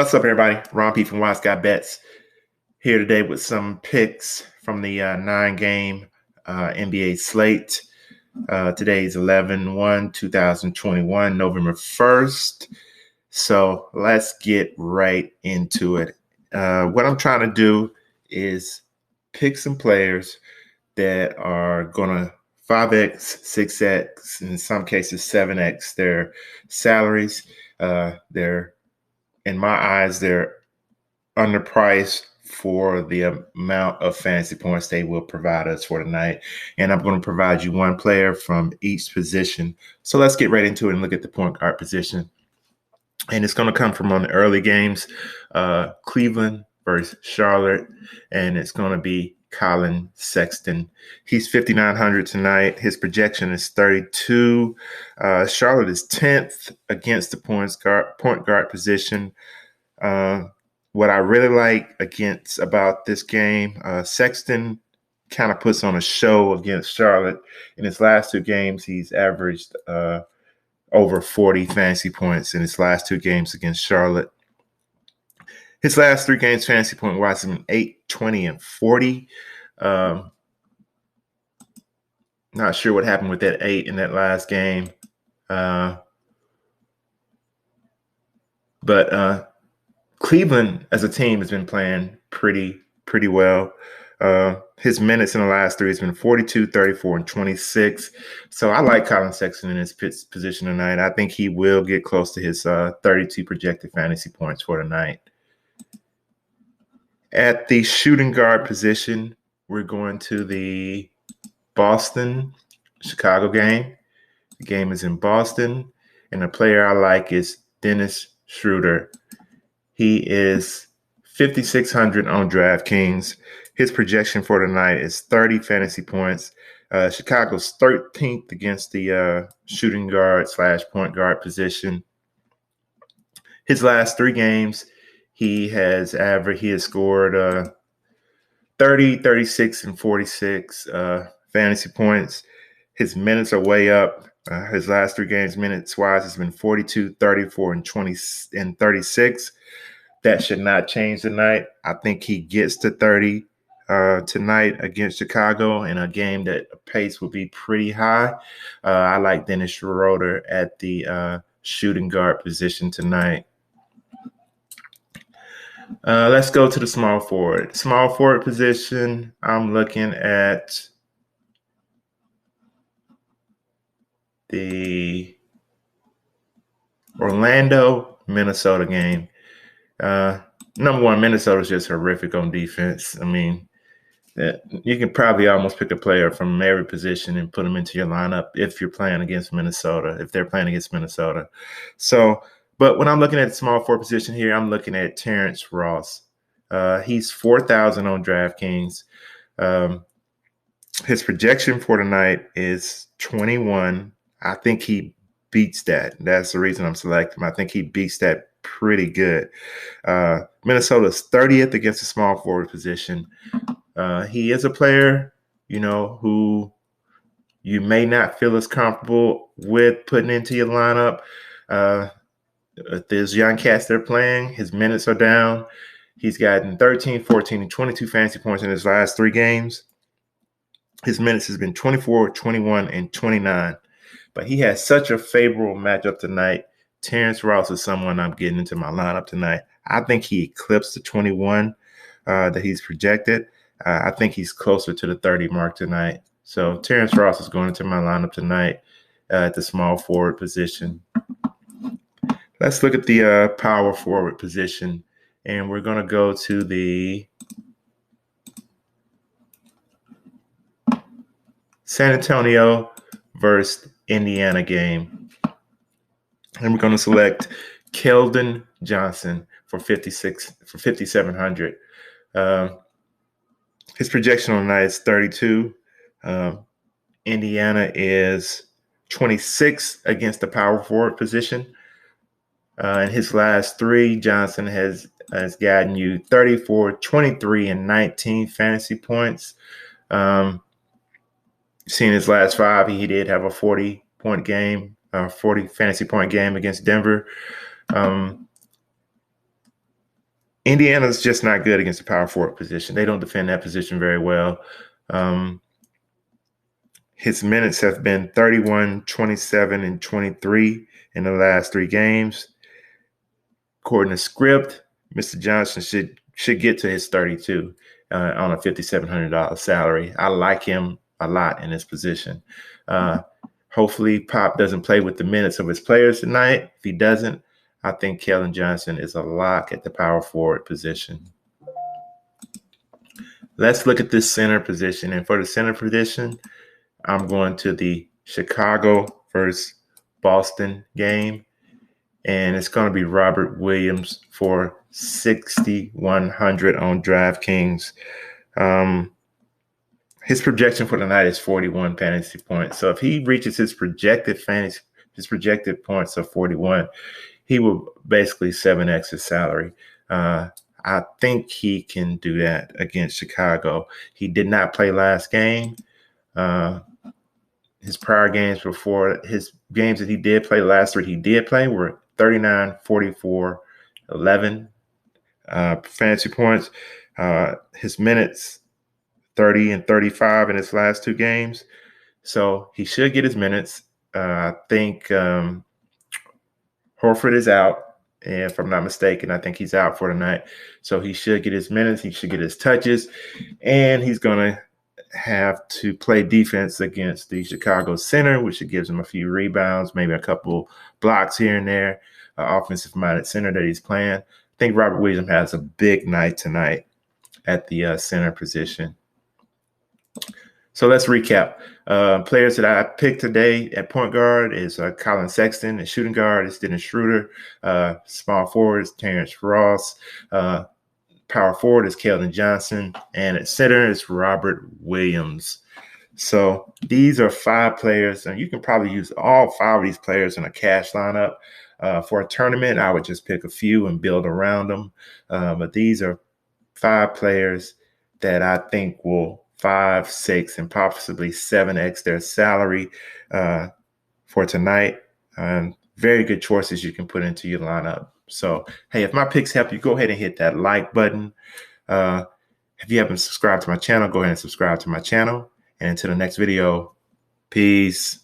What's up, everybody? Ron P from WiseGuyBets here today with some picks from the 9-game NBA slate. Today's 11/1/2021, November 1st. So let's get right into it. What I'm trying to do is pick some players that are going to 5X, 6X, in some cases 7X their salaries. In my eyes, they're underpriced for the amount of fantasy points they will provide us for tonight. And I'm going to provide you one player from each position. So let's get right into it and look at the point guard position. And it's going to come from on the early games, Cleveland versus Charlotte. And it's going to be Collin Sexton. He's 5,900 tonight. His projection is 32. Charlotte is 10th against the point guard position. What I really like about this game, Sexton kind of puts on a show against Charlotte. In his last two games, he's averaged over 40 fantasy points in his last two games against Charlotte. His last three games, fantasy point-wise, has been 8, 20, and 40. Not sure what happened with that 8 in that last game. But Cleveland as a team has been playing pretty well. His minutes in the last three has been 42, 34, and 26. So I like Collin Sexton in his position tonight. I think he will get close to his 32 projected fantasy points for tonight. At the shooting guard position, we're going to the Boston-Chicago game. The game is in Boston, and the player I like is Dennis Schroder. He is 5,600 on DraftKings. His projection for tonight is 30 fantasy points. Chicago's 13th against the shooting guard / point guard position. His last three games, he has scored 30, 36, and 46 fantasy points. His minutes are way up. His last three games, minutes-wise, has been 42, 34, and 20 and 36. That should not change tonight. I think he gets to 30 tonight against Chicago in a game that pace will be pretty high. I like Dennis Schroder at the shooting guard position tonight. Let's go to the small forward. Small forward position, I'm looking at the Orlando-Minnesota game. Number one, Minnesota's just horrific on defense. I mean, you can probably almost pick a player from every position and put them into your lineup if you're playing against Minnesota, if they're playing against Minnesota. So, but when I'm looking at the small forward position here, I'm looking at Terrence Ross. He's 4,000 on DraftKings. His projection for tonight is 21. I think he beats that. That's the reason I'm selecting him. I think he beats that pretty good. Minnesota's 30th against the small forward position. He is a player, who you may not feel as comfortable with putting into your lineup. There's young cats that are playing. His minutes are down. He's gotten 13, 14, and 22 fantasy points in his last three games. His minutes has been 24, 21, and 29. But he has such a favorable matchup tonight. Terrence Ross is someone I'm getting into my lineup tonight. I think he eclipsed the 21 that he's projected. I think he's closer to the 30 mark tonight. So Terrence Ross is going into my lineup tonight at the small forward position. Let's look at the power forward position, and we're going to go to the San Antonio versus Indiana game. And we're going to select Keldon Johnson for 5,700. His projection on tonight is 32. Indiana is 26 against the power forward position. In his last three, Johnson has gotten you 34, 23, and 19 fantasy points. Seeing his last five, he did have a 40-point game, 40 fantasy point game against Denver. Indiana's just not good against the power forward position. They don't defend that position very well. His minutes have been 31, 27, and 23 in the last 3 games. According to script, Mr. Johnson should get to his 32 on a $5,700 salary. I like him a lot in this position. Hopefully, Pop doesn't play with the minutes of his players tonight. If he doesn't, I think Collin Johnson is a lock at the power forward position. Let's look at this center position. And for the center position, I'm going to the Chicago versus Boston game. And it's going to be Robert Williams for 6,100 on DraftKings. His projection for the night is 41 fantasy points. So if he reaches his projected points of 41, he will basically 7x his salary. I think he can do that against Chicago. He did not play last game. His prior games before, his games that he did play, the last 3 he did play were 39, 44, 11 fantasy points. His minutes, 30 and 35 in his last 2 games. So he should get his minutes. I think Horford is out. And if I'm not mistaken, I think he's out for tonight. So he should get his minutes. He should get his touches. And he's going to have to play defense against the Chicago center, which gives him a few rebounds, maybe a couple blocks here and there. Offensive-minded center that he's playing. I think Robert Williams has a big night tonight at the center position. So let's recap. Players that I picked today at point guard is Collin Sexton. At shooting guard is Schroder. Small forward is Terrence Ross. Power forward is Collin Johnson. And at center is Robert Williams. So these are 5 players, and you can probably use all 5 of these players in a cash lineup. For a tournament, I would just pick a few and build around them. But these are 5 players that I think will 5, 6, and possibly 7x their salary for tonight. Very good choices you can put into your lineup. So, hey, if my picks help you, go ahead and hit that like button. If you haven't subscribed to my channel, go ahead and subscribe to my channel. And until the next video, peace.